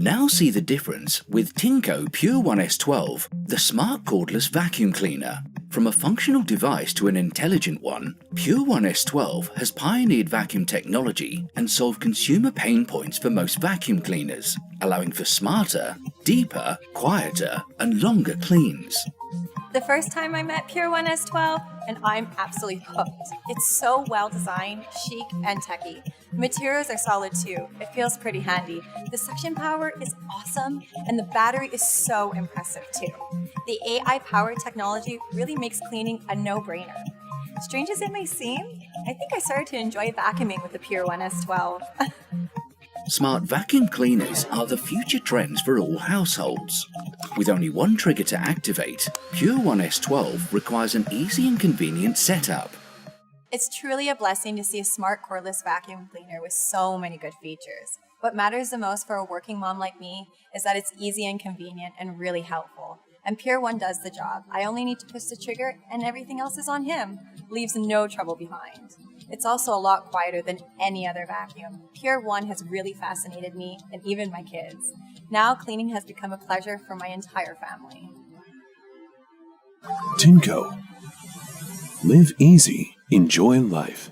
Now see the difference with Tineco Pure 1 S12, the smart cordless vacuum cleaner. From a functional device to an intelligent one, Pure 1 S12 has pioneered vacuum technology and solved consumer pain points for most vacuum cleaners, allowing for smarter, deeper, quieter, and longer cleans. The first time I met Pure 1 S12, and I'm absolutely hooked. It's so well designed, chic, and techy. The materials are solid too. It feels pretty handy. The suction power is awesome, and the battery is so impressive too. The AI-powered technology really makes cleaning a no-brainer. Strange as it may seem, I think I started to enjoy vacuuming with the Pure 1 S12. Smart vacuum cleaners are the future trends for all households. With only one trigger to activate, Pure 1 S12 requires an easy and convenient setup. It's truly a blessing to see a smart cordless vacuum cleaner with so many good features. What matters the most for a working mom like me is that it's easy and convenient and really helpful. And Pure 1 does the job. I only need to push the trigger and everything else is on him. Leaves no trouble behind. It's also a lot quieter than any other vacuum. Pure 1 has really fascinated me and even my kids. Now cleaning has become a pleasure for my entire family. Tineco. Live easy, enjoy life.